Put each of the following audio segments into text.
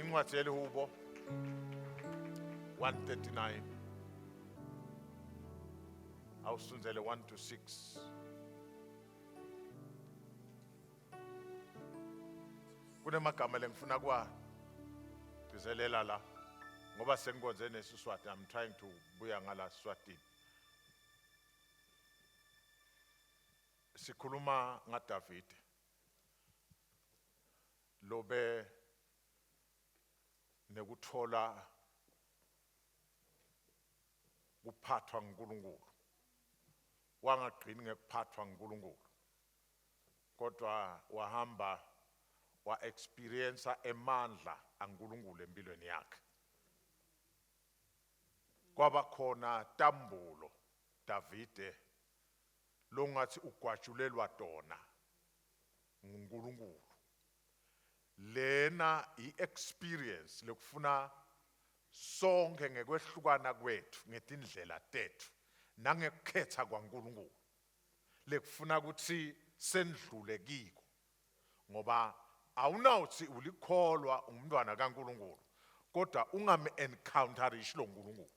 incwadi yelihubo 139 awusunzele 1 to 6. Kunemagama lengifuna kuwagcizelela la ngoba sengikonze neSiswati. I'm trying to buya ngala Swatini. Sikhuluma ngaDavid lobe nekuthola kuphathwa nguNkulunkulu. Wangagcini ngekuphathwa nguNkulunkulu, kodwa wahamba wa experience emandla aNkulunkulu empilweni yakhe. Kwaba khona tambulo Davide longathi ugwajulelwa tona nguNkulunkulu. Lena i-experience lekufuna sonke ngekwehlukana kwethu ngetindlela tethu nangekukhetha kwaNkulunkulu lekufuna ukuthi sendlule kiko, ngoba awunawuthi ulikholwa umntwana kaNkulunkulu kodwa ungame encounterish lo nkulunkulu.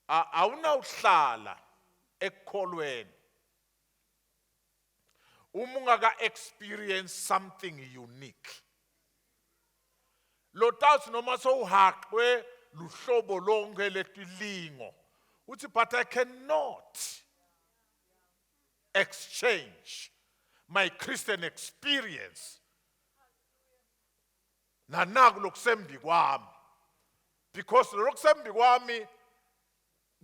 Awunawuhlala ekukholweni uma ungaka experience something unique. Lotawuthi noma sowuhaqwe luhlobo lonke letilingo uthi but I cannot exchange my Christian experience nanaku lokusembi kwami, because lokusembi kwami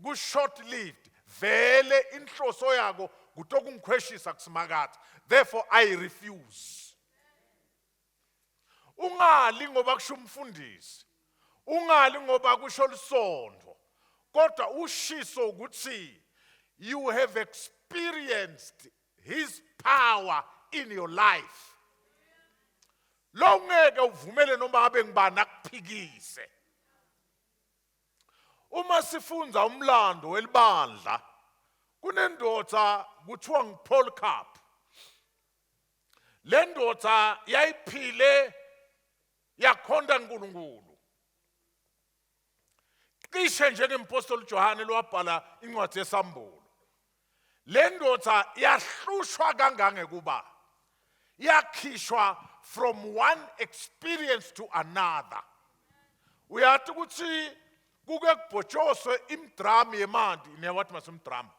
ku short lived, vele inhloso yako kutokungikhweshisa kusimakade, therefore I refuse. Ungali ngoba kusho umfundisi, ungali ngoba kusho lisondo, kodwa ushiso ukuthi you have experienced his power in your life. Lo ngeke uvumele noma ngabe ngibani akuphikise. Uma sifunza umlando welibandla kunendoda kuthiwa nguPolycarp. Le ndoda yayiphile yakhonda uNkulunkulu cishe njengempostoli Johane lowabhala incwadi yesambulo. Le ndoda yahlushwa kangangekuba yakhishwa from one experience to another. Uyathi ukuthi kuke kubhotshoswe imdrama yemanti, newathi masimdrama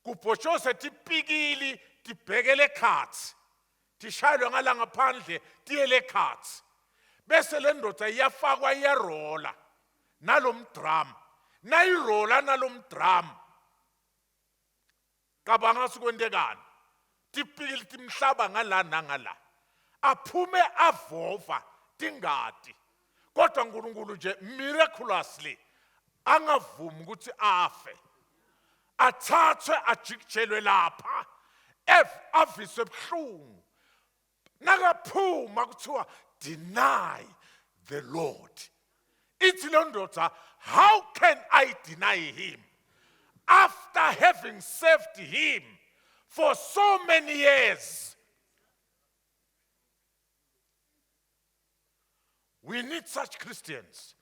kubhotshoswe tipikili tibhekele ekhathi tishayelwe ngala ngaphandle tiyele ekhathi, bese le ndoda iyafakwa iyarola nalomdrama, nayirola nalomdrama cabanga sikwendekani, tipikili timhlaba ngala nangala, aphume avova tingadi, kodwa uNkulunkulu nje miraculously angavumi ukuthi afe, athathwe ajikijelwe lapha aviswe ebuhlungu. Nakaphuma kuthiwa deny the Lord. Ithi le ndoda, how can I deny him after having served him for so many years? We need such Christians.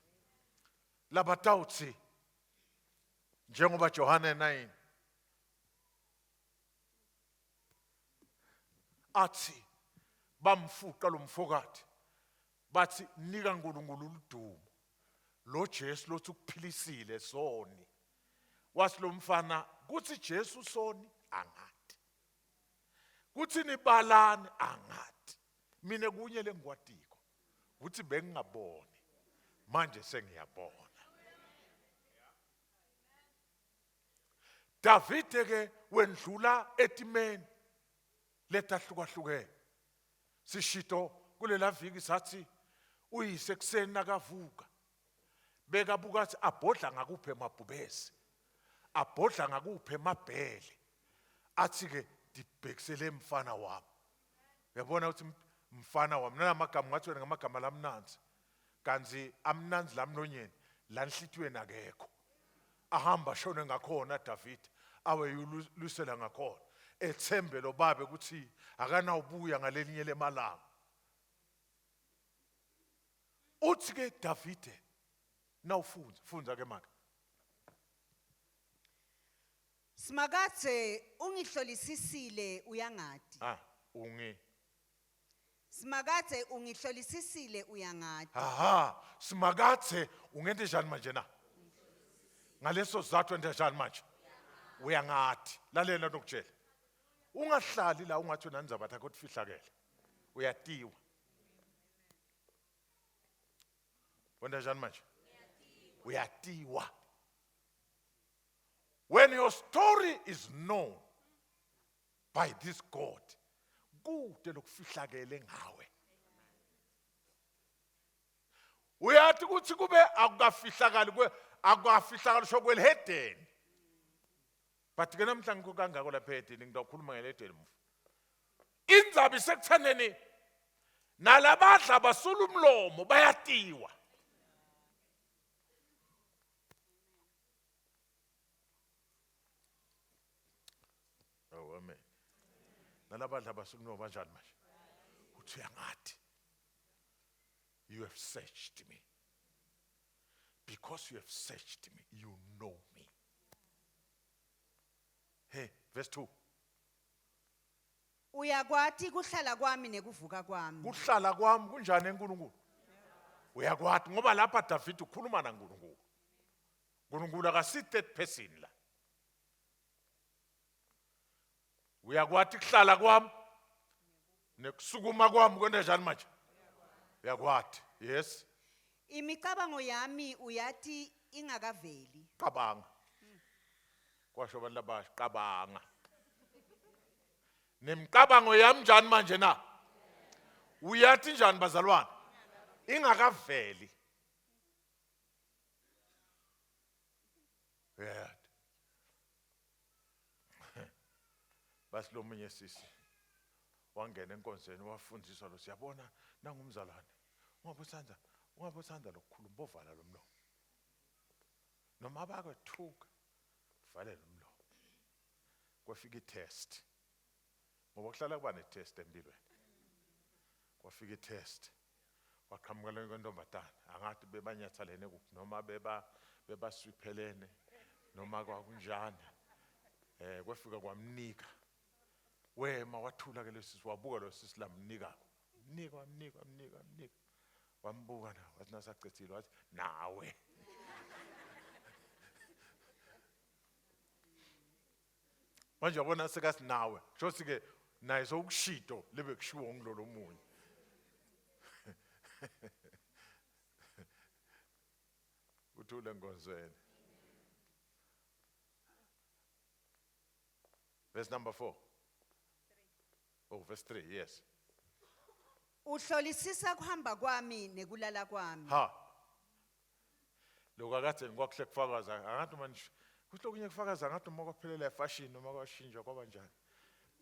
Labatawuthi njengoba Johane 9 athi bamfuqa lo mfokati bathi nika uNkulunkulu udumo, lo Jesu lothi ukuphilisile soni. Wathi lo mfana kuthi Jesu soni angadi, kuthi nibalane angadi, mina kunye lengikwatiko uthi bengingaboni manje sengiyabona. Davide ke wendlula etimeni letahlukahlukene. Sishito kulela viki sathi uyise kuseni nakavuka bekabuka athi abhodla ngakuphe emabhubesi, abhodla ngakuphe emabhele, athi ke dibhekisele mfana wami. Uyabona ukuthi mfana wami namagama ngathi wena ngamagama lamnanzi, kanzi amnanzi lamlonyeni lanhlithiwe nakekho, ahamba shone ngakhona David awe yulusela ngakhona. ethembe lo baba ukuthi akanawubuya ngalelinye lemalanga. Uthi ke Davide nawufunza ke maka. Simakadze ungihlolisisile uyangadi. Simakadze ungihlolisisile uyangadi. Aha, simakadze ungente njani manje na? Ngaleso sizathu ente njani manje? Uyangadi. Lalela nokutshela. Ungahlali la ungathi unandzaba takho kufihlakele. Uyatiwa. Wenda njani manje? Uyatiwa. When your story is known by this God, kude lokufihlakele ngawe. Uyathi ukuthi kube akukafihlakali shokwelehedeni. But ke namhla ngikukangako lapha edini ngizokhuluma ngeledeni mfu. Indzaba isekuthaneni nalabadla basula umlomo bayatiwa. Oh amen. Nalabadla basula umlomo banjani manje? Uthi uyangadi. You have searched me. Because you have searched me, you know me. Hey, verse 2. Uyakwati kuhlala kwami nekuvuka kwami. Kuhlala kwami kunjani eNkulunkulu? Uyakwati ngoba lapha David ukhuluma naNkulunkulu. uNkulunkulu akasi third person la. Uyakwati kuhlala kwami nekusukuma kwami kwenda njani manje? Uyakwati. Yes. Imicabango yami uyati ingakaveli. Qabanga. Kwasho abantu labasha qabanga. Nemicabango yami njani manje na? Uyathi njani bazalwane? Ingakaveli. Yeah. Basi lo munye sisi wangena enkonzweni wafundiswa lo siyabona nangumzalwane. Ungabothanda lokukhuluma bovala lo mlomo. Noma abakwethuka vale lo mlomo. Kwafika itest. Ngoba kuhlala kuba netest empilweni. Kwafika itest. Waqhamuka le nkontombazana angathi bebanyathalene kuphi noma bebaswiphelene noma kwakunjani. Kwafika kwamnika. Wema wathula ke lesisi wabuka lo sisi lamnika. Mnika. Wambuka na wathi nasacethile wathi nawe. Manje yabona sekasi nawe. Shothi ke naye sokushito lebe kushiwo ngilolo munye. Uthule ngonzweni. Verse number 4. Oh, verse 3, yes. Uhlolisisa kuhamba kwami nekulala kwami. Ha. Lokho akade ngikwakuhle kufakaza angathi manje kuhlokunye kufakaza ngathi uma kwaphelela fashion noma kwashintsha kwaba njani.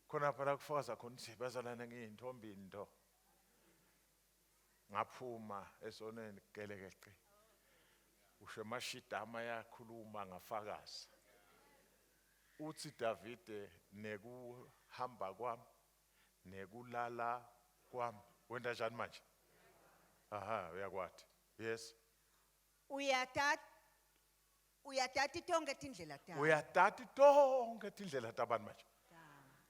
Khona phela kufakaza khona ukuthi bazalana ngeintombi into. Ngaphuma esoneni gelekeqe. Usho mashidama yakhuluma ngafakaza. Uthi Davide nekuhamba kwami nekulala kwami wenda njani manje? Aha, uyakwati. Yes. Uyatati tonke tindlela tami. Uyatati tonke tindlela tabani manje?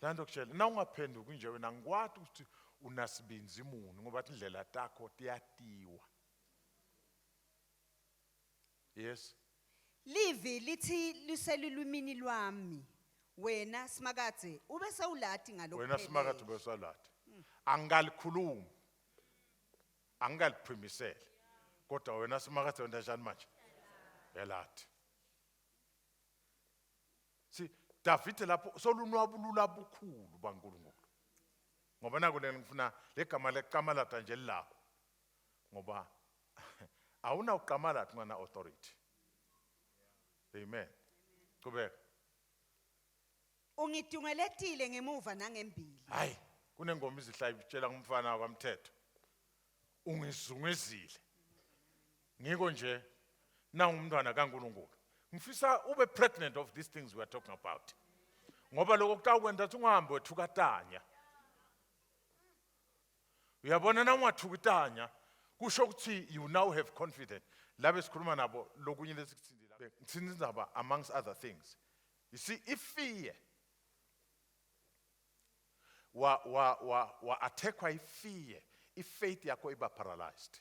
Lando kutshela na ungaphenduki nje wena ngikwati ukuthi unasibinzi imuni ngoba indlela takho tiyatiwa. Yes. Livi lithi liselulwini lwami. Wena Simakadze ube sewulati ngalokho. Wena Simakadze ube sewulati. Angalikhulumi. Angaliprimisele. Kodwa wena Simakadze wenda njani manje? Yelati. Si David lapho solunwabulula bukhulu baNkulunkulu. Ngoba nakule ngifuna legama leqamalata nje lapho. Ngoba awuna uqamalata ngana authority. Amen. Qhubeka. Ungidungeletile ngemuva nangembili. Hayi, kunengoma izihlayi itshela ngumfana kwaMthetho. Ungizungezile. Ngiko nje na umntwana kaNkulunkulu. Ngifisa ube pregnant of these things we are talking about. ngoba lokho kutawukwenza ukuthi ungahambe wethukatanya. Uyabona na ungathukatanya kusho ukuthi you now have confidence. Labe sikhuluma nabo lokunye lesikuthindile. Ngithinizaba amongst other things. You see, if fear wa attackwa ifear, if faith yakho iba paralyzed,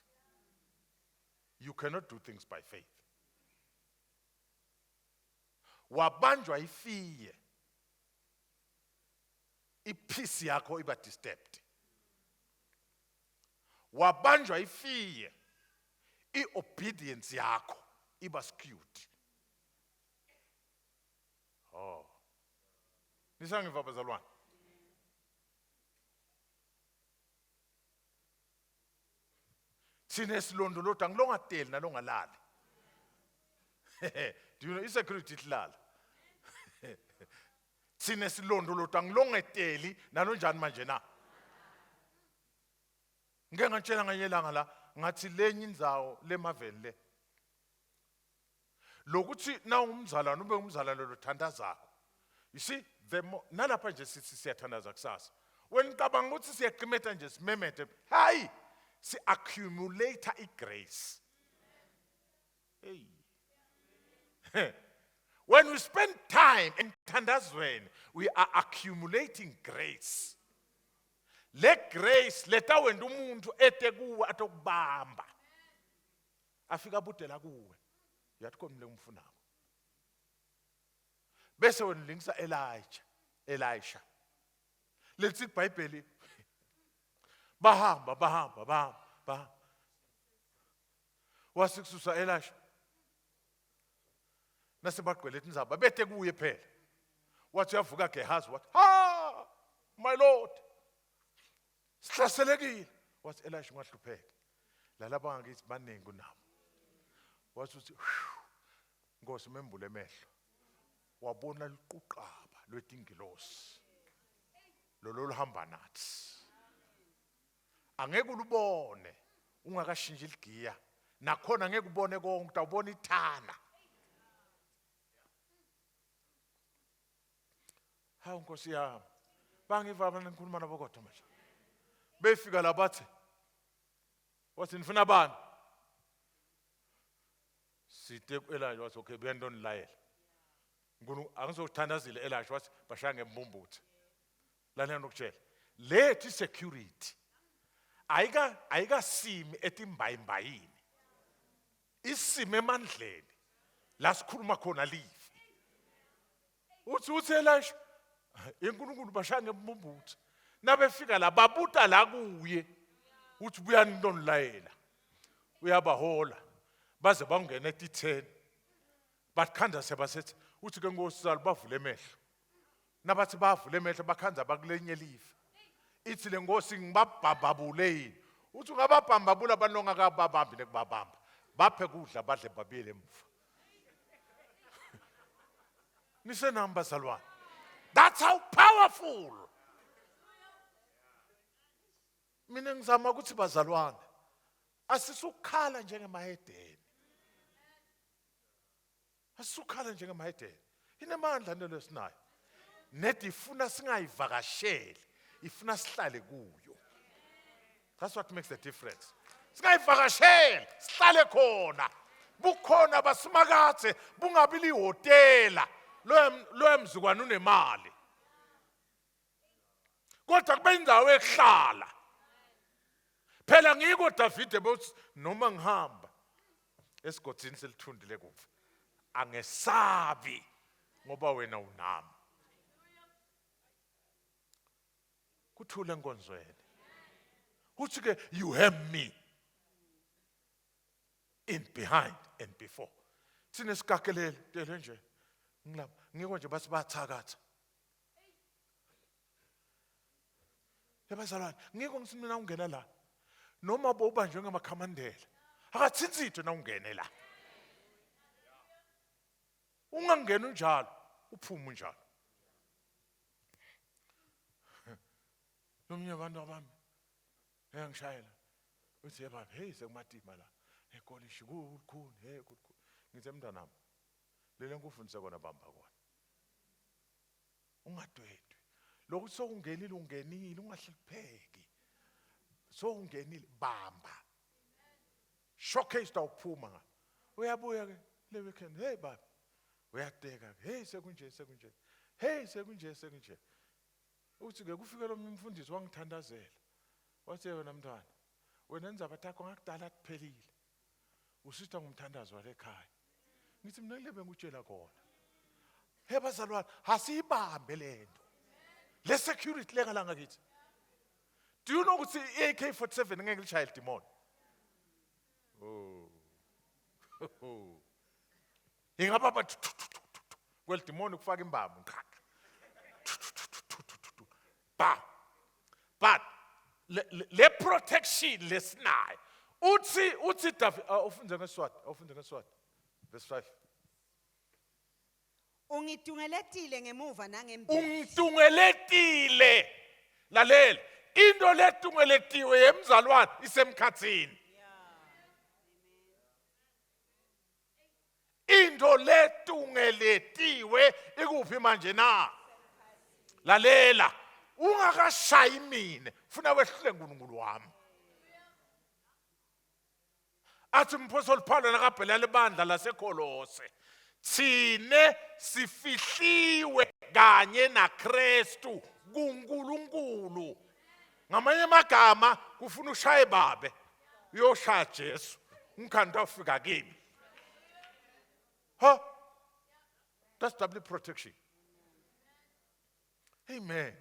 you cannot do things by faith. Wabanjwa ifear, ipeace yakho iba disturbed. Wabanjwa ifear, i-obedience yakho iba skewed. Oh. Nisangiva bazalwane. Sine silondoloda angilongateli nalongalali. Do you know isecurity ihlala? Sine silondoloda angilongeteli nalonjani manje na. Ngeke ngantshela nganyelanga la ngathi lenye indzawo lemaveni le. Lokuthi na umzalwane ube umzalwane lothandazako. You see, nalapha nje siyathandaza kusasa. When ngicabanga ukuthi siyaqimeta nje simemete, hayi si accumulate grace. Hey. When we spend time in thandazweni, we are accumulating grace. Le grace leta wenda umuntu ete kuwe atokubamba. Afika butela kuwe. Yathi komle umfunako. Bese wena linkisa Elisha. Lethi iBhayibheli bahamba. Wasikususa Elisha. Nasebaqwelethi inzaba bethe kuye phela. Wathi uyavuka Gehazi wathi, "Ha! My Lord. Sihlaselekile." Wathi Elisha ngahlupheka. Lalaba ngakithi baningi kunabo. Wathi uthi, "Nkosi membule emehlo." Wabona liquqaba lwetingilosi. Lolo luhamba nathi. Angeke ulubone ungakashinji igiya. Nakhona ngeke ubone konke, utawubona ithana. Hawu Nkosi yami. Bangiva abana ngikhuluma nabo kodwa manje. Befika la bathi, wathi nifuna bani? Sithe kuElisha wathi okay buyento nilayela. Angizothandazile Elisha wathi bashange embumbuthe. Lana nokutshela. Lethi security. Ayika simi etimbayimbayini. Isime emandleni. La sikhuluma khona live. Uthi Elisha iNkulunkulu bashange embumbuthe. Nabefika la babuta la kuye. Uthi buyani into nilayela. Uyabahola. Baze bangena etitheni. Bakhanda sebasethi uthi ke Nkosi zalo bavule emehlo. Nabathi bavule emehlo bakhanza bakulenye live. Ithi le Nkosi ngibabhababule yini. Uthi ungababhambabula abantu ongakababambi nekubabamba. Baphe kudla badle babiyele emva. Nisenami bazalwane. That's how powerful. Mina ngizama ukuthi bazalwane asisukhala njengemahedeni. Asisukhala njengemahedeni. Inemandla nelo sinayo. Nethi ifuna singayivakasheli, ifuna sihlale kuyo. That's what makes the difference. Singayivakasheli, sihlale khona. Bukhona basimakathe, bungabili hotela. Lo emzukwana unemali. Kodwa kube indawo ehlala. Phela ngiko Davide bethi noma ngihamba esigodini selithundile kufa. Angesabi ngoba wena unami. Kuthule enkonzweni. Uthi ke you have me in behind and before. Sine sikakelele tele nje. Ngilapha ngiko nje bathi bathakatha. Yabazalwane, ngiko ngisimina ungena la. Noma boba njengamakhamandela. Akathinzithe na ungene la. Ungangena njalo, uphuma njalo. Nomnye abantu abami ngiyangishayela. Uthi yebaba, hey sekumatima la. Ekolishi kukhulu, hey kukhulu. Ngithi mntanami, lele ngufundisa kona bamba kona. ungadwedwe. Lokhu sokungenile ungenile ungahlupheki. Sokungenile bamba. Showcase tawuphuma nga. Uyabuya ke le weekend, hey baba. Uyadeka, hey sekunje. Hey sekunje. Uthi ke kufike lo mfundisi wangithandazela. Wathi wena mntwana, wena ndzaba yakho ngakudala kuphelile. Usitha ngumthandazo wale ekhaya. Ngithi mina lebe ngutshela khona. Hey bazalwane, asiyibambe lento. Le security lengalanga kithi. Do you know ukuthi AK47 ngeke lichaye demon? Oh. Ingaba bathi kwel demon kufaka imbambo ngikhaka. But le protection lesinayo. Uthi David ufunde ngeSwati. Verse 5. Ungidungeletile ngemuva nangembili. Ungidungeletile. Lalela. Into letungeletiwe yemzalwane isemkhathini. Into letungeletiwe ikuphi manje na? Lalela. Ungakashayi mine, funa wehlule uNkulunkulu wami. Athi umphostoli Paulo nakabhelela ibandla laseKolose. Thine sifihliwe kanye naKristu kuNkulunkulu. Ngamanye amagama kufuna ushaye babe uyoshaya Jesu umkhanda ufika kimi. That's double protection. Amen.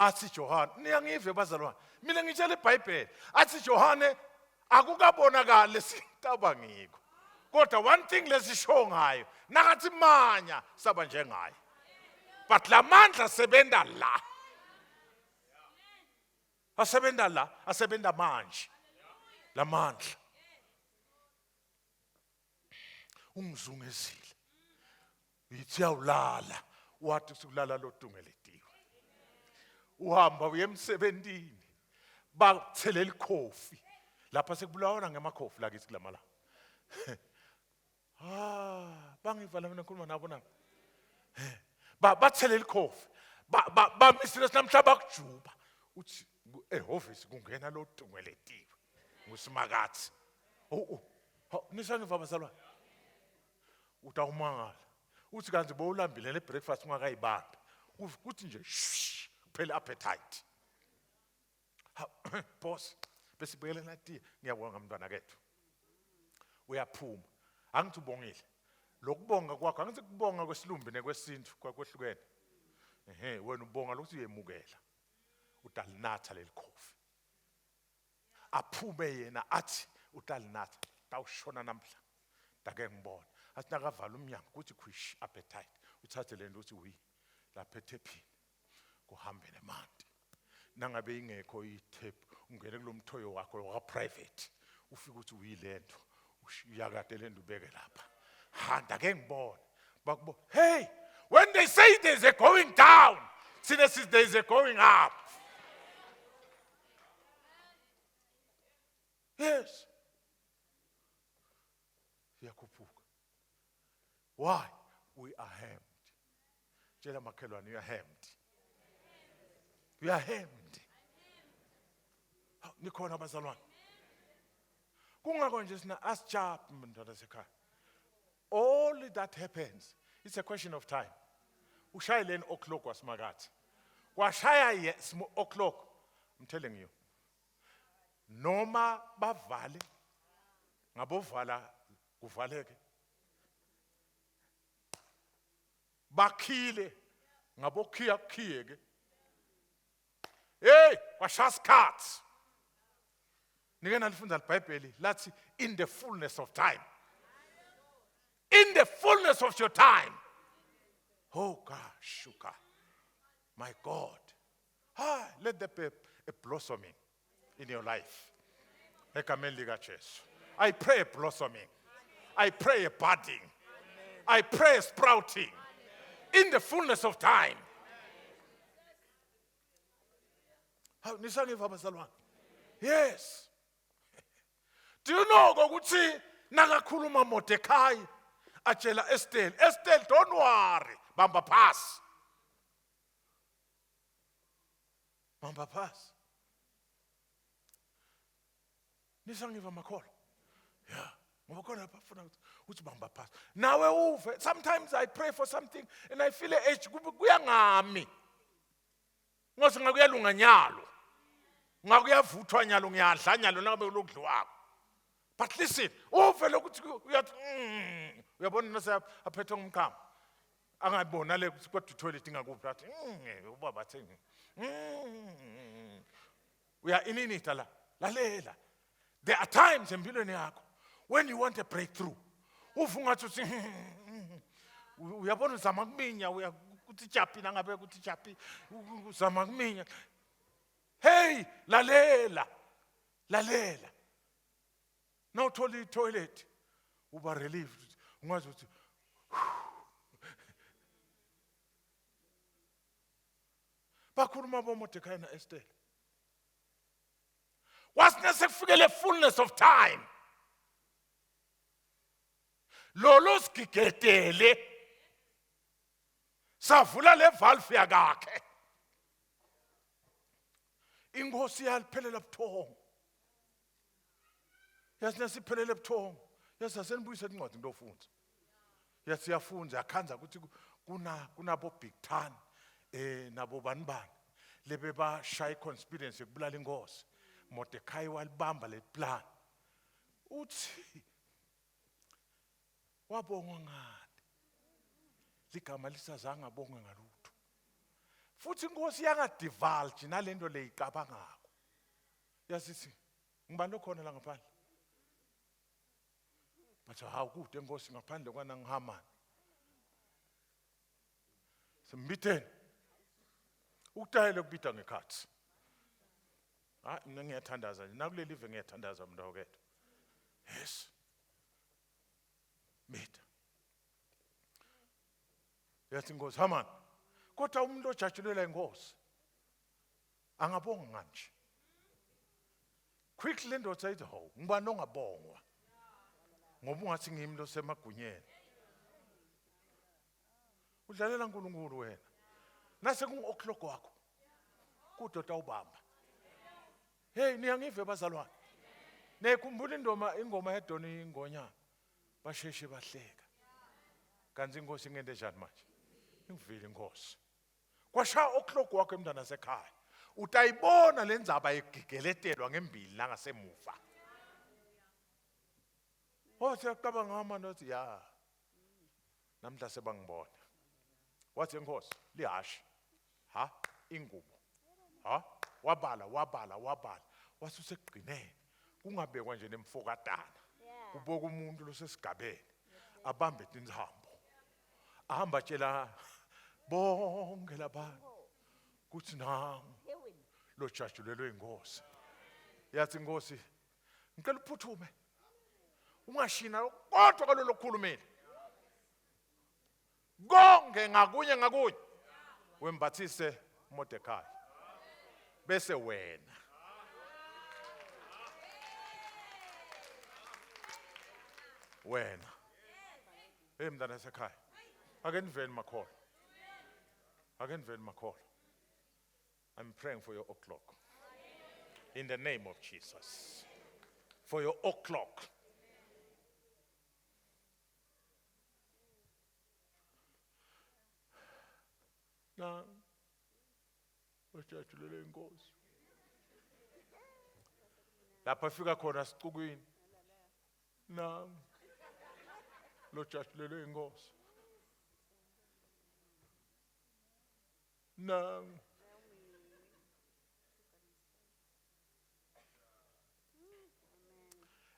Athi Johane, niyangive bazalwane. Mina ngitshela iBhayibheli, athi Johane akukabonakala sitaba ngiko. Kodwa one thing lesisho ngayo, nakathi manya saba njengaye. But lamandla sebenda la. Asebenda manje. Lamandla. Ungizungezile. Yithi awulala, wathi ukulala lotungeletiwe. Uhamba uyemsebentini. Bathelela ikhofi. Lapha sekubulawana ngemakhofi lakithi kulamala. Bangivala mina ngikhuluma nabo nabo. Bathelela ikhofi. Bamisile namhlanje bakujuba. Uthi ehhovisi kungena lo tungeletiwe. Ngusimakathi. Nisangiva bazalwane. Utawumangala. Uthi kanti bowulambile le breakfast ungakayibambi. Kuthi nje kuphela appetite. Boss, bese buyele nathi ngiyabonga mntwana kethu. Uyaphuma. Angithi ubongile. Lokubonga kwakho angithi kubonga kwesilumbi nekwesintu kwakwehlukene. Wena ubonga lokuthi uyemukela. Utalinatha lelikhofi. Aphume yena athi utalinatha. Tawushona namhla. Take ngibona. Athi nakavala umnyango kuthi kwish appetite. Uthathe lento uthi wi lapha ethephini. Kuhambe nemanti. Nangabe ingekho ithep ungene kulomthoyo wakho wa private. Ufika uthi uyilento. Uyakade lento ubeke lapha. Handa ke ngibona. Bakubo, hey, when they say there's a going down, see there's a going up. Yes. Yakupuka. Why? We are hemmed. Tshela makhelwane, you are hemmed. You are hemmed. Nikhona abazalwane. Kungakho nje sina asijab mntwana sekhaya. All that happens, it's a question of time. Ushaya 10 o'clock wasimakathi. Kwashaya o'clock, I'm telling you. Noma bavale ngabovala kuvaleke. Bakhile ngabokhiya kukhiyeke. Hey, kwashaskhat. Nike nalifunda iBhayibheli lathi in the fullness of time. In the fullness of your time. Oh gosh, shuka. My God. Let there be a blossoming in your life. I pray a blossoming. I pray a budding. I pray a sprouting. In the fullness of time. Yes. Do you know ukuthi nakakhuluma Mordecai atshela Estelle, Estelle, don't worry, bamba phasi. Bamba phasi. Nisangiva makholo. Yeah. Ngoba khona bafuna ukuthi bamba phasi. Nawe uve, sometimes I pray for something and I feel edge kuyangami. Ngose ngakuyalunga nyalo. Ngakuyavuthwa nyalo ngiyadla nyalo nangabe lokudliwako. But listen, uve lokuthi uyathi uyabona nase aphethe umkhamo. Angayibona le kodwa toilet ingakuphi athi ubaba thengi. Uya ininita la. Lalela. There are times empilweni yakho when you want a breakthrough. Ufungathi uthi uyabona uzama kuminya uyakuthi chapi nangabe ukuthi chapi uzama kuminya. Hey, lalela. Lalela. No toilet. Uba relieved. Ungazi ukuthi bakhuluma boMordecai na Esther. Wasine sekufikele fullness of time. Lolo sigigedele. Savula le valve yakhe. Inkosi yaliphelela buthongo. Yasine siphelele buthongo. Yasasenibuyisa incwadi into ofunda. Yasiyafunza yakhanza ukuthi kunabo big tan nabo banibani lebe ba shy conspiracy yokubulala inkosi. Mordecai walibamba le plan. Uthi wabonga ngani? Ligama lisazanga abonga ngalutho. Futhi inkosi yangadivulge nalento leyicabangako. Yasithi ngibani lokhona la ngaphandle? Bathi hawu kude inkosi ngaphandle kwana ngiHaman. Simbitheni. Ukutayela ukubita ngekhathi. Mina ngiyathandaza nje nakuleli live ngiyathandaza mntawethu. Yes. Mitha. Yathi inkosi Haman. Kodwa umuntu ojajulela inkosi angabonga nganje. Quickly indoda sayithi hawu ngibani ongabongwa. Ngoba ungathi ngimi lo semagunyeni. Udlalela uNkulunkulu wena. Nase kungo'clock wakho. Kudoda ubamba. Hey niyangive bazalwane. Nekhumbula ingoma yedoni ingonyama. Basheshe bahleka. Kanti inkosi ingende njani manje? Ingivile inkosi. Kwasha o'clock wakho emntana sekhaya. Utayibona lenzaba yegigeletelwa ngembili la ngasemuva. Wathi acabanga ngama nothi ya. Namhla sebangibona. Wathi inkosi lihashi. Ha? Ingubo. Ha? Wabala. Wathi usegqinene. Kungabekwa nje nemfokatana. Kuboka umuntu lo sesigabeni. Abambe inhambo. Ahamba tshela bonke labantu. Kuthi nangu lo jajulelwe inkosi. Yathi inkosi ngicela uphuthume. Ungashina kodwa kalolo khulumeni. Konke ngakunye wembathise Mordecai. Bese wena. Hey mntana sekhaya. Ake niveni makholo. I'm praying for your o'clock. In the name of Jesus. For your o'clock. Na bajajulele inkosi. Lapha fika khona sicukwini. Na lo jajulele inkosi. Na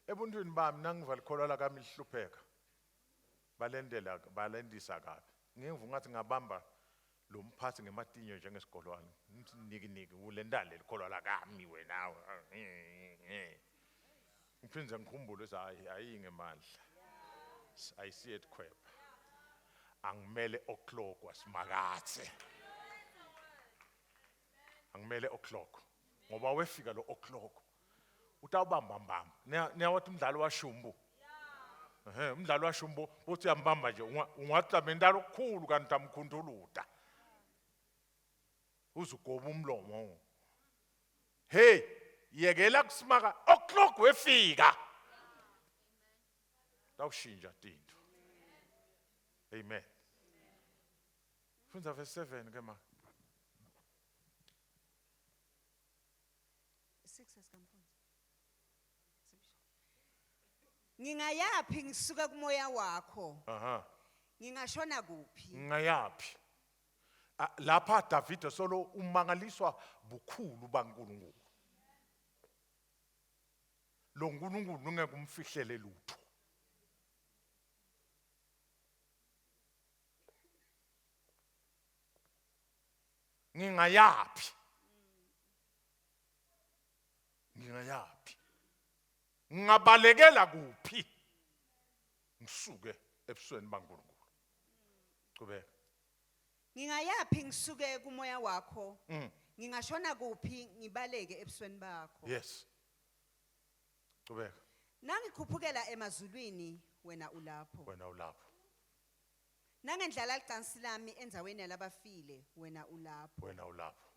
ebuntwini bami nangivala ikholwa kami lihlupheka. Balendisa kabi. Ngivuka ngathi ngabamba lo mphathi ngematinyo njengesikolwane. Niki ulendale likholwa lakami wena. Ngiphinze ngikhumbule ukuthi hayi ngemandla. Ayisiye eTkhweba. Angimele o'clock wasimakathe. Angimele o'clock. Ngoba wefika lo o'clock. Utawubamba mbamba. Niyawathi umdlalo washumbu. Umdlalo washumbo uthi uyambamba nje ungathi indalo okukhulu kanti amkhunduluda. Uzugoba umlomo. Hey, yekela kusimaka o'clock wefika. Tawushintsha into. Amen. Funda verse 7 ke ma. 6 asikamfundi. Ngingayaphi ngisuka kumoya wakho? Aha. Ngingashona kuphi? Ngayaphi? Lapha David solo umangaliswa bukhulu baNkulunkulu. Lo nkulunkulu ungeke umfihlele lutho. Ngingayaphi? Ngingayaphi? Ngabalekela kuphi? Ngisuke ebusweni baNkulunkulu. Qhubeka. Ngingayaphi ngisuke kumoya wakho? Ngingashona kuphi ngibaleke ebusweni bakho? Yes. Qhubeka. Nangikhuphukela emazulwini wena ulapho. Wena ulapho. Nangendlala licansi lami enzaweni yalabafile wena ulapho. Wena ulapho.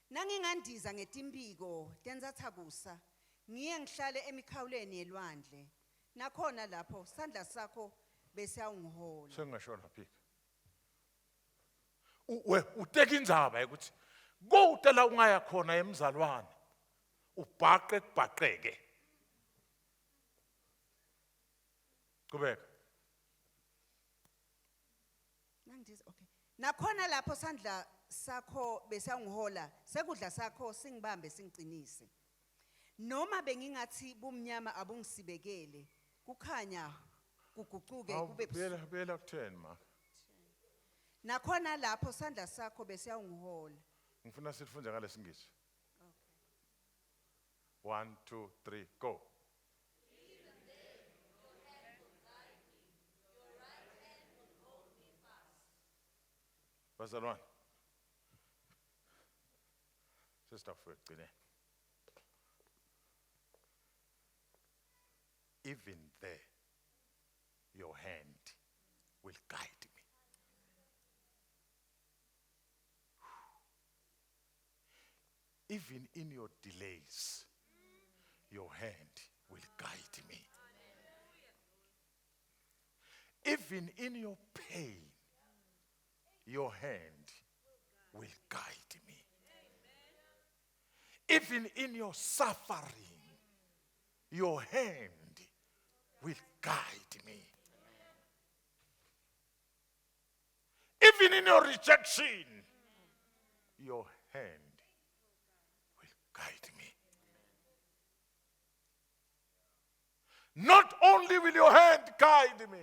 Nangingandiza ngetimbiko tenzathakusa ngiye ngihlale emikhawuleni yelwandle. Nakhona lapho sandla sakho bese awungihola. Sengashona phika. Uteka indzaba ukuthi kodwa ungaya khona emzalwane ubhaqe kubhaqeke. Qhubeka. Nangidiza okay. Nakhona lapho sandla sakho bese awungihola sekudla sakho singibambe singiqinise. Noma bengingathi bumnyama abungisibekele kukhanya kuguquke kube Bela ku10 ma. Nakhona lapho sandla sakho bese awungihola. Ngifuna sifunde ngalesingisi. Okay. 1 2 3 go. Bazalwane. Sister Fwegcine. Even there, your hand will guide me. Even in your delays, your hand will guide me. Even in your pain, your hand will guide me. Even in your suffering, your hand will guide me. Even in your rejection, your hand will guide me. Not only will your hand guide me,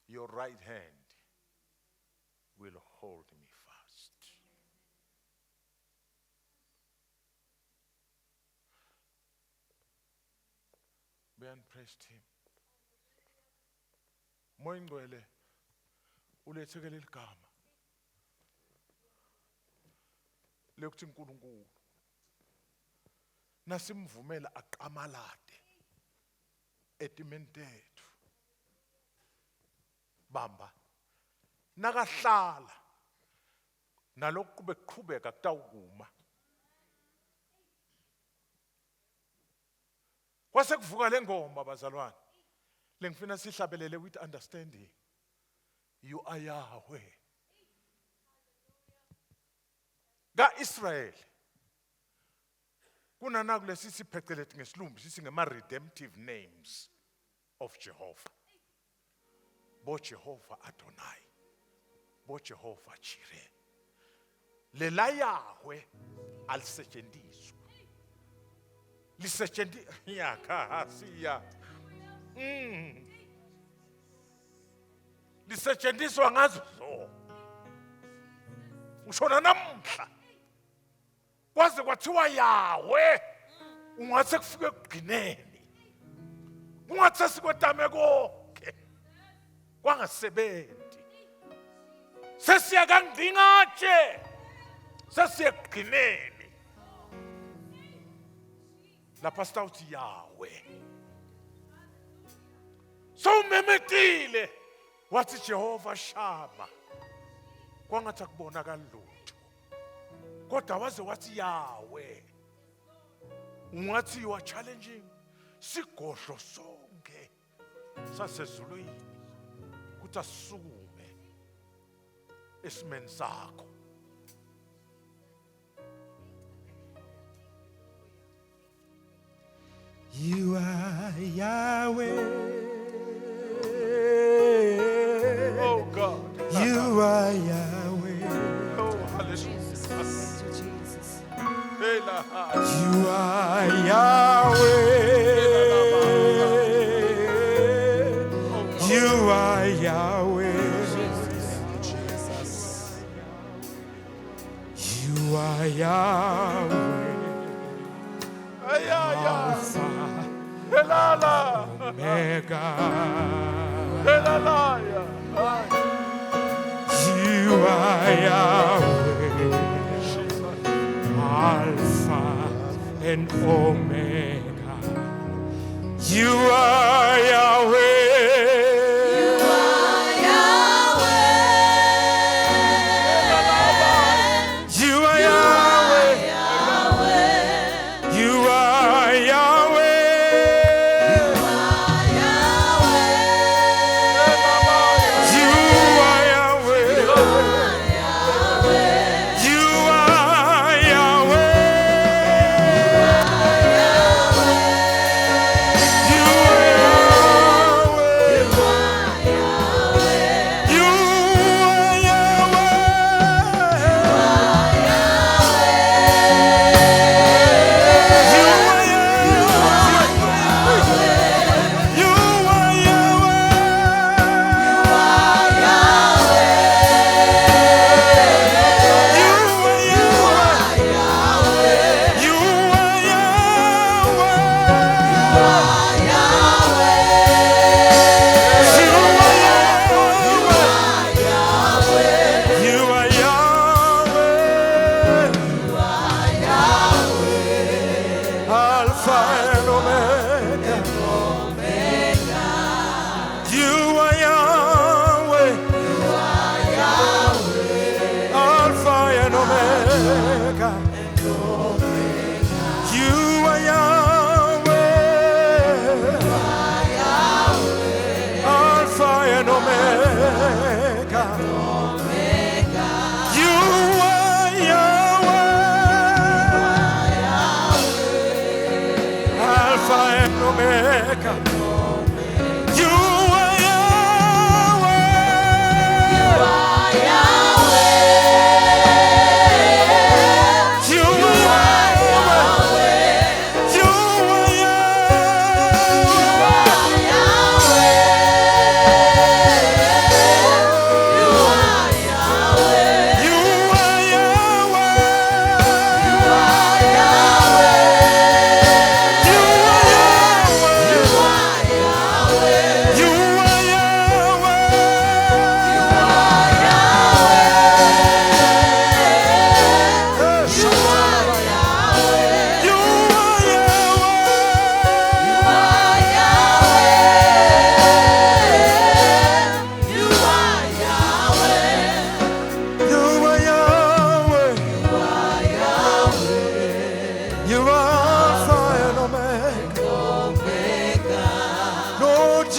your right hand will hold me fast. Ben praised him. Moya ngcwele ulethekele igama lekuthi uNkulunkulu nasimvumela aqamalade etimeni tethu. Bamba nakahlala nalokhu beqhubeka kutawukuma. Kwase kuvuka lengoma bazalwane. Lengifuna sihlabelele with understanding. You are Yahweh. Ka-Israel kunana kulesi sipheceleti ngesilumbi sithi ngema redemptive names of Jehovah. Bo Jehovah Adonai, bo Jehovah Jireh. Lela Yahweh alisetshenziswa. Lisetshenziswa yakha siya. Lisetshenziswa ngazo zonke. Ushona namhla. Kwaze kwathiwa Yahweh ungathi kufike ekugcineni. Ungathi sikwetame konke. Kwangasebenzi. Sesiya kangcingatshe. Sesiya ekugcineni. lapha sitawuthi yawe. Sowumemetile wathi Jehova Shama, kwangathi akubonakali lutho, kodwa waze wathi yawe. Ungathi you are challenging sigodlo sonke sasezulwini kuthi asisukume esimeni sakho. You are Yahweh. Oh God. You are Yahweh. Oh, hallelujah. Hey, la, ha. You are Yahweh. You are Yahweh. You are Yahweh. Ay, ay, ay. Alpha, Hey, la, la. Omega. Hey, la, la, ya. Ay, You are Yahweh. Jesus. Alpha and Omega. You are Yahweh. You are Yahweh. You are Yahweh. You are Yahweh.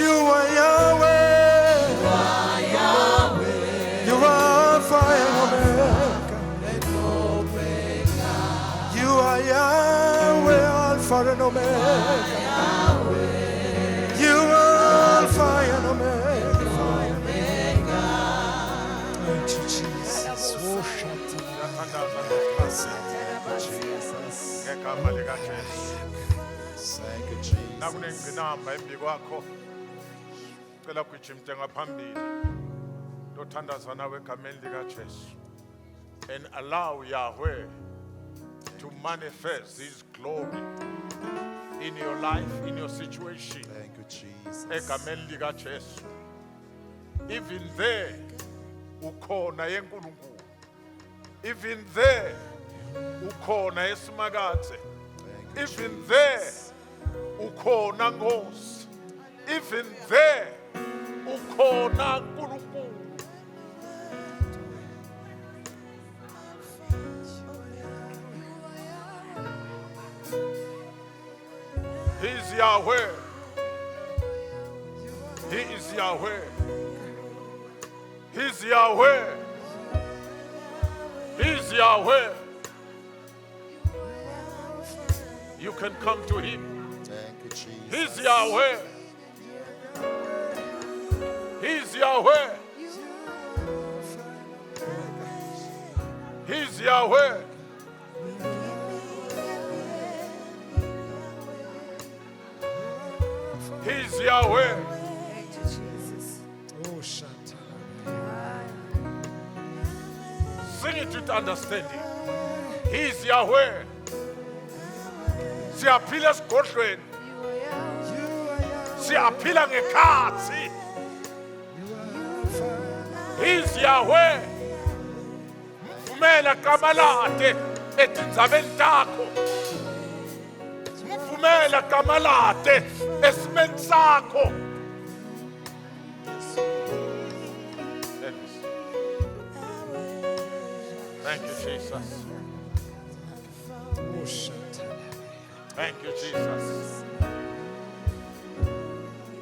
You are Yahweh. You Alpha and Omega. You are Alpha and Omega. Thank you, Jesus. Worship you. Ngegama likaJesu. Thank you, Jesus. Nakunengqinamba embi kwakho. Cela kujimte ngaphambili. Ndothandaza nawe egameni likaJesu. And allow Yahweh to manifest His glory in your life, in your situation. Thank you, Jesus. Egameni likaJesu. Even there, ukhona yenkulunkulu. Even there, ukhona esimakathe. Even there, ukhona Nkosi. Even there, ukhona Nkulunkulu. He's Yahweh. He is Yahweh. He's Yahweh. He's Yahweh. You can come to him. Thank you, Jesus. He's Yahweh. He's Yahweh. He's Yahweh. He's Yahweh. Thank you, Jesus. Oh, Shanta. Sing it with understanding. He's Yahweh. Siyaphila esigodlweni. Siyaphila ngekhathi. He's Yahweh. Mvumela kamalade etindzabeni takho. Mvumela kamalade esimeni sakho. Thank you, Jesus. Oh, Shanta. Thank you, Jesus.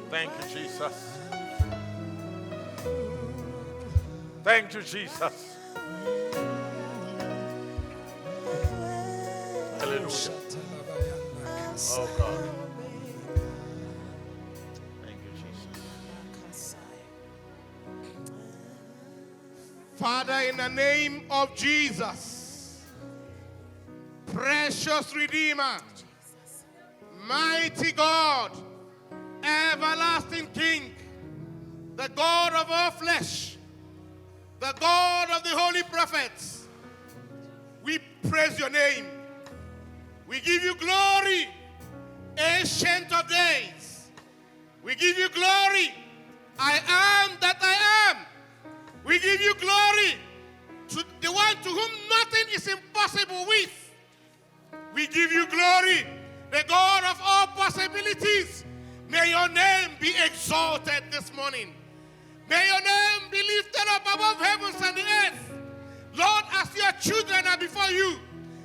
Thank you, Jesus. Thank you, Jesus. Hallelujah. Oh, God. Thank you, Jesus. Father, in the name of Jesus, precious Redeemer, mighty God, everlasting King, the God of all flesh, the God of the holy prophets, we praise your name. We give you glory, Ancient of Days. We give you glory, I am that I am. We give you glory to the one to whom nothing is impossible with. We give you glory, the God of all possibilities. May your name be exalted this morning. May your name be lifted up above heavens and the earth. Lord, as your children are before you,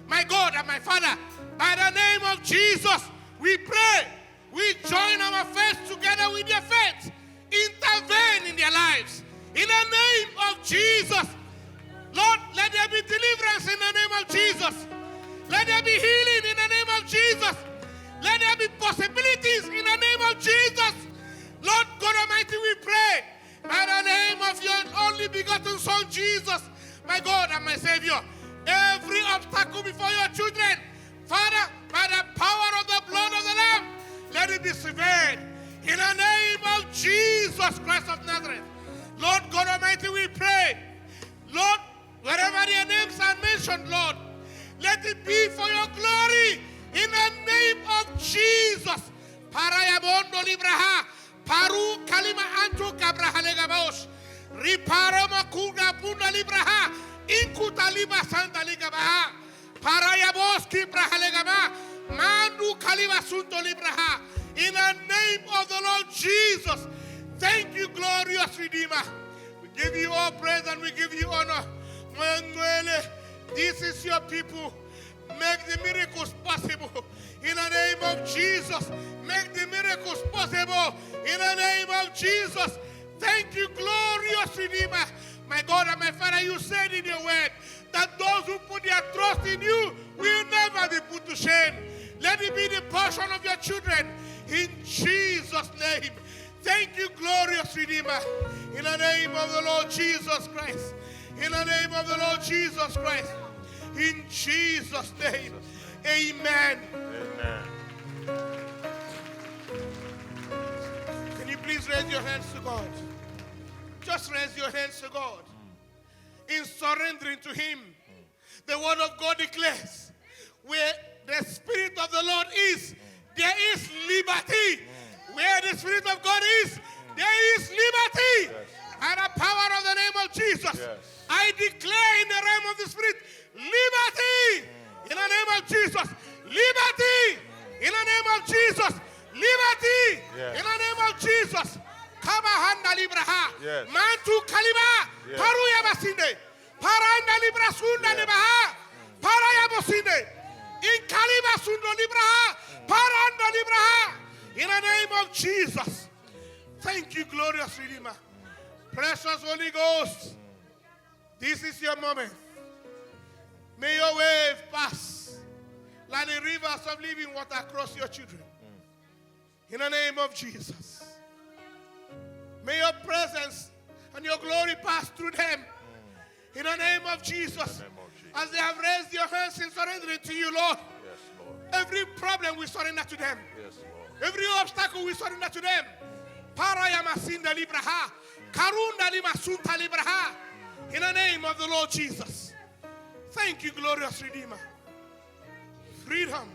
my God and my Father, by the name of Jesus, we pray. We join our faith together with their faith. Intervene in their lives. In the name of Jesus, Lord, let there be deliverance in the name of Jesus. Let there be healing in the name of Jesus. Let there be possibilities in the name of Jesus. Lord God Almighty, we pray by the name of your only begotten Son, Jesus, my God and my Savior. Every obstacle before your children, Father, by the power of the blood of the Lamb, let it be severed. In the name of Jesus Christ of Nazareth. Lord God Almighty, we pray. Lord, wherever their names are mentioned, Lord, let it be for your glory. In the name of Jesus. Parayabondo libraha. Paru kalima antu kabrahalegabos. Riparo makuga punda libraha. Inkuta liba santa ligabaha. Parayabos kibrahalegaba. Mandu kaliba sunto libraha. In the name of the Lord Jesus. Thank you, glorious Redeemer. We give you all praise and we give you honor. This is your people. Make the miracles possible. In the name of Jesus. Make the miracles possible. In the name of Jesus. Thank you, glorious Redeemer. My God and my Father, you said in your word that those who put their trust in you will never be put to shame. Let it be the portion of your children. In Jesus' name. Thank you, glorious Redeemer. In the name of the Lord Jesus Christ. In the name of the Lord Jesus Christ. In Jesus' name. Amen. Amen. Can you please raise your hands to God? Just raise your hands to God. In surrendering to Him, the Word of God declares, where the Spirit of the Lord is, there is liberty. Where the Spirit of God is, there is liberty. Yes. By the power of the name of Jesus, Yes. I declare in the realm of the Spirit, liberty. In the name of Jesus, Liberty in the name of Jesus. Liberty Yes. in the name of Jesus. Kabahanda libraha. Yes. Mantu kaliba. Yes. Paruya basinde. Paranda libra sunda Yes. libraha. Paraya bosinde. In kaliba sundo libraha. Paranda libraha. In the name of Jesus. Thank you, glorious Redeemer. Precious Holy Ghost. This is your moment. May your wave pass like the rivers of living water across your children. In the name of Jesus. May your presence and your glory pass through them. In the name of Jesus. In the name of Jesus. As they have raised your hands in surrendering to you, Lord. Yes, Lord. Every problem we surrender to them. Yes, Lord. Every obstacle we surrender to them. Parayamasinda libraha. Karunda limasunta libraha. In the name of the Lord Jesus. Thank you, glorious Redeemer. Freedom.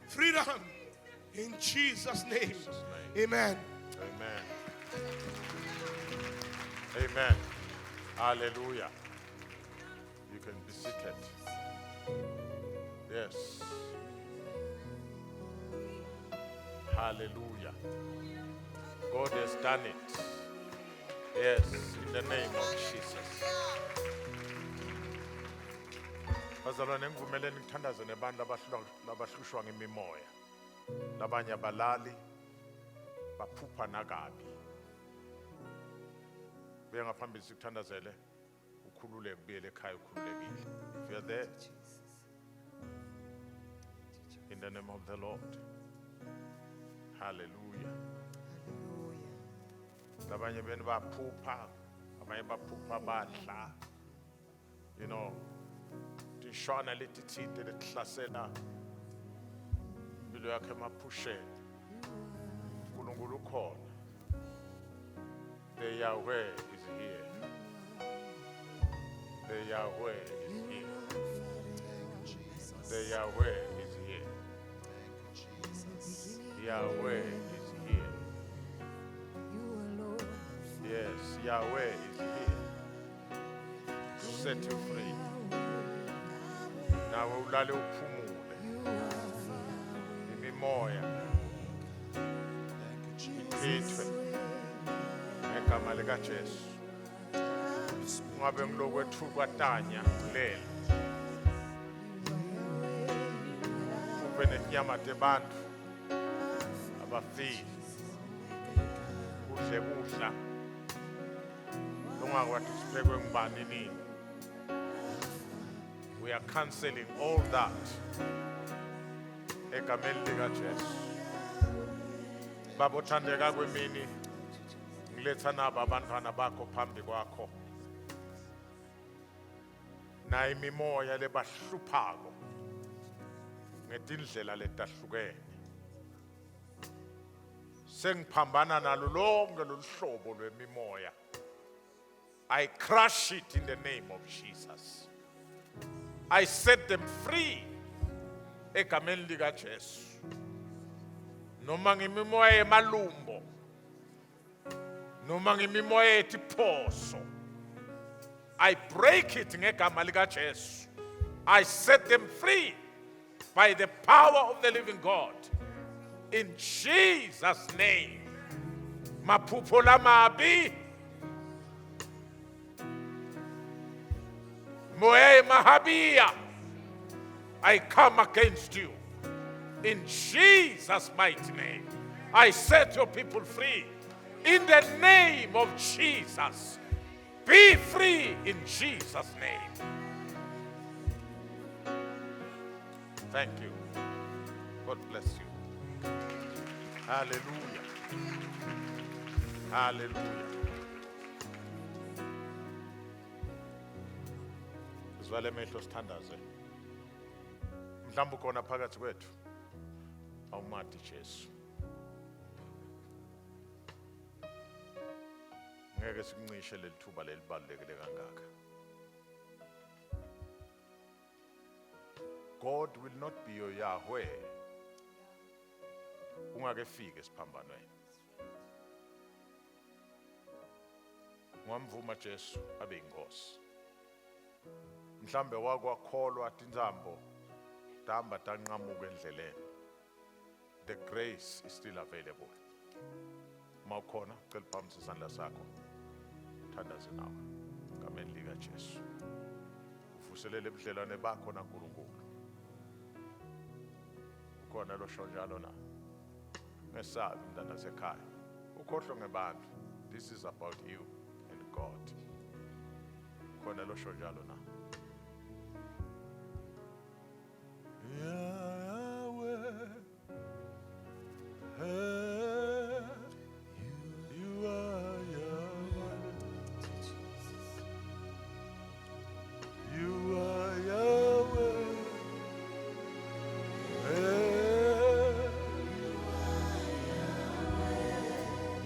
Freedom. In Jesus' name. Amen. Amen. Amen. Hallelujah. You can be seated. Yes. Hallelujah. God has done it. Yes, in the name of Jesus. Bazalwane ngivumele ngithandaze nebantu abahlushwa ngemimoya. Labanye abalali baphupha nakabi. Buya ngaphambili sikuthandazele ukhululeke ubuyele ekhaya ukhululekile. If you're there, in the name of the Lord. Hallelujah. Labanye benu baphupha, abanye baphupha badla. You know, tishwana letithinte letihlasela impilo yakhe emaphusheni. uNkulunkulu ukhona. The Yahweh is here. The Yahweh is here. The Yahweh is here. Yahweh is here. Yes, Yahweh is here to set you free. Nawe ulale uphumule. Imimoya iphethwe ngegama likaJesu. Ungabe ngilokwethuka tanya lele. Ube nenyamate bantu abafile. Udle kudla. Ungakwathi siphekwe ngubani nini. We are cancelling all that. Egameni likaJesu. Baba uthandeka kwemini ngiletha nabo abantwana bakho phambi kwakho. Na imimoya lebahluphako ngetindlela letahlukene. Sengiphambana nalo lonke loluhlobo lwemimoya. I crush it in the name of Jesus. I set them free. Egameni likaJesu. Noma ngimimoya emalumbo. Noma ngimimoya etiphoso. I break it ngegama likaJesu. I set them free by the power of the living God. In Jesus' name. Maphupho lamabi. Moya mahabia. I come against you. In Jesus' mighty name. I set your people free. In the name of Jesus. Be free in Jesus' name. Thank you. God bless you. Hallelujah. Hallelujah. Sizwale emehlo sithandaze. Mhlawumbe ukhona phakathi kwethu awumazi Jesu. Ngeke sikuncishe leli thuba lelibalulekile kangaka. God will not be your Yahweh ungakefiki esiphambanweni. Ngamvuma Jesu abe inkosi. Mhlambe wakwakholwa tinzambo tamba tanqamuka endleleni. The grace is still available. Mawukhona cela phambi isandla sakho. Thandaze nawe. Ngameni lika Jesu. Uvuselele ubudlelwane bakho naNkulunkulu. Ukhona lo sho njalo na. Ngesabi mntana sekhaya. Ukhohlwe ngebantu. This is about you and God. Khona lo sho njalo na. Yahweh, you are Yahweh. You are Yahweh.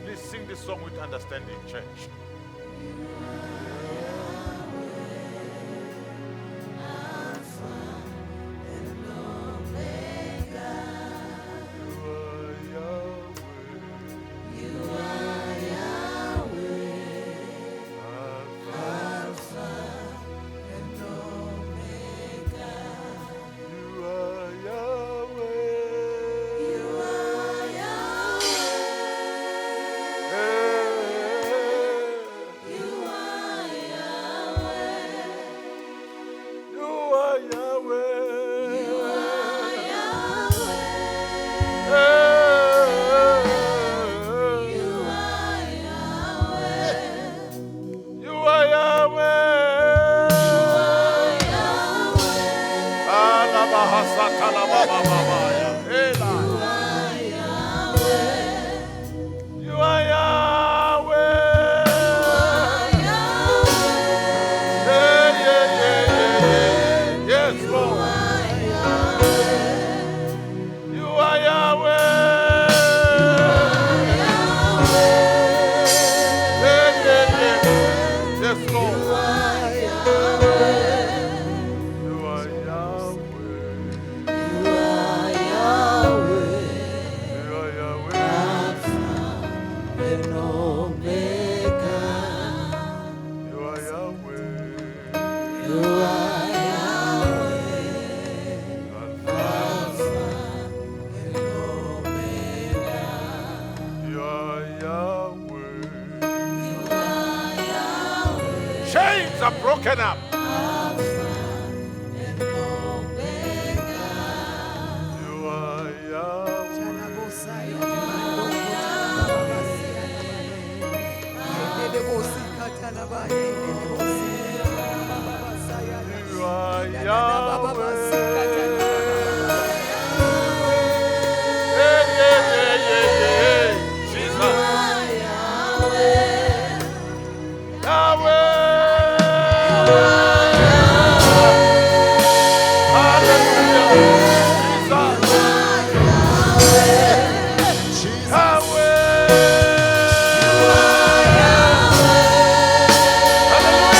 Please sing this song with understanding, church. Chains are broken up. You are Yahweh. You are Yahweh. Jesus. Yahweh. Hallelujah.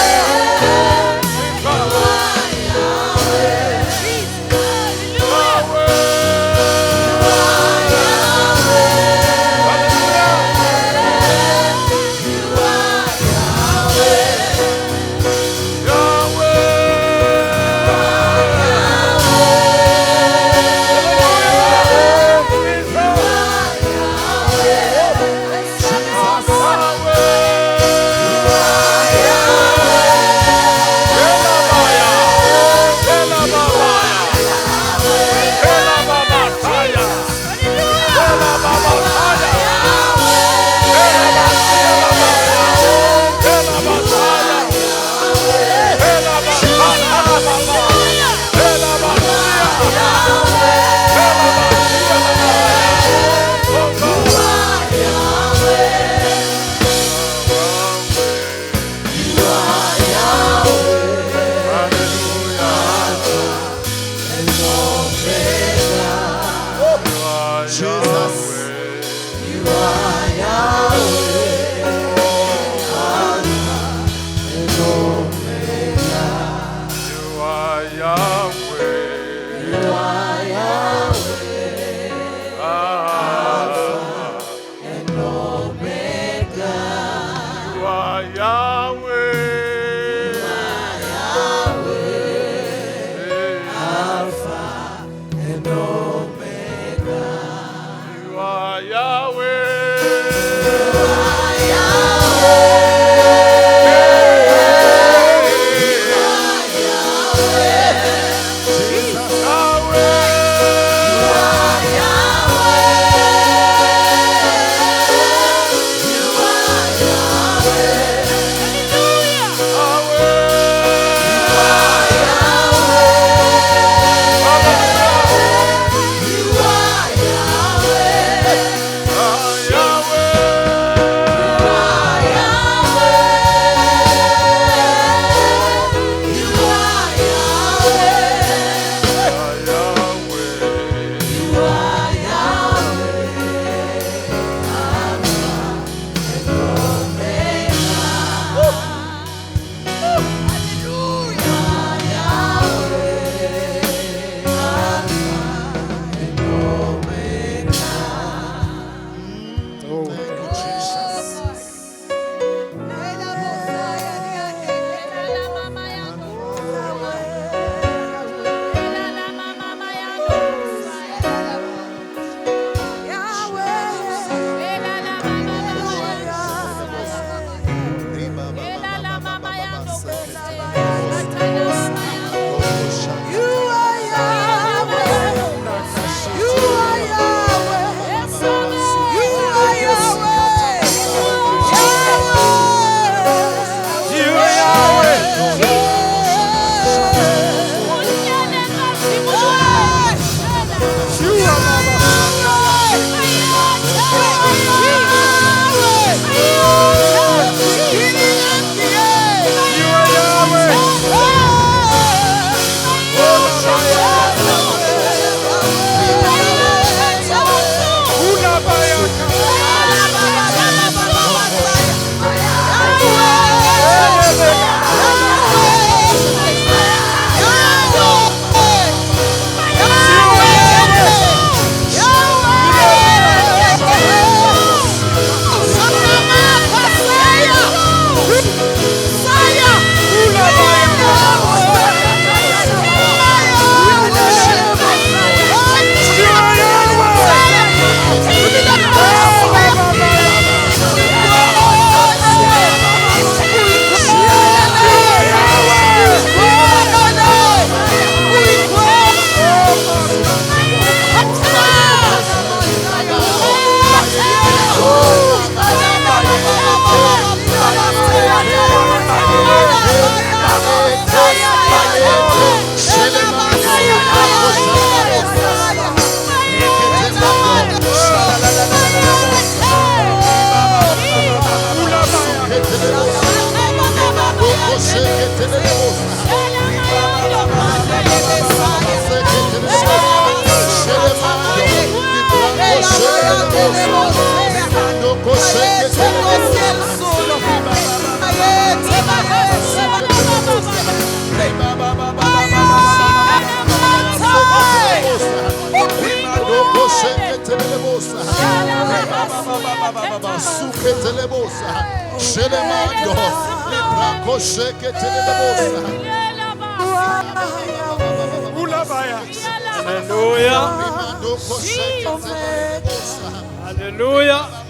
Hallelujah. Hallelujah.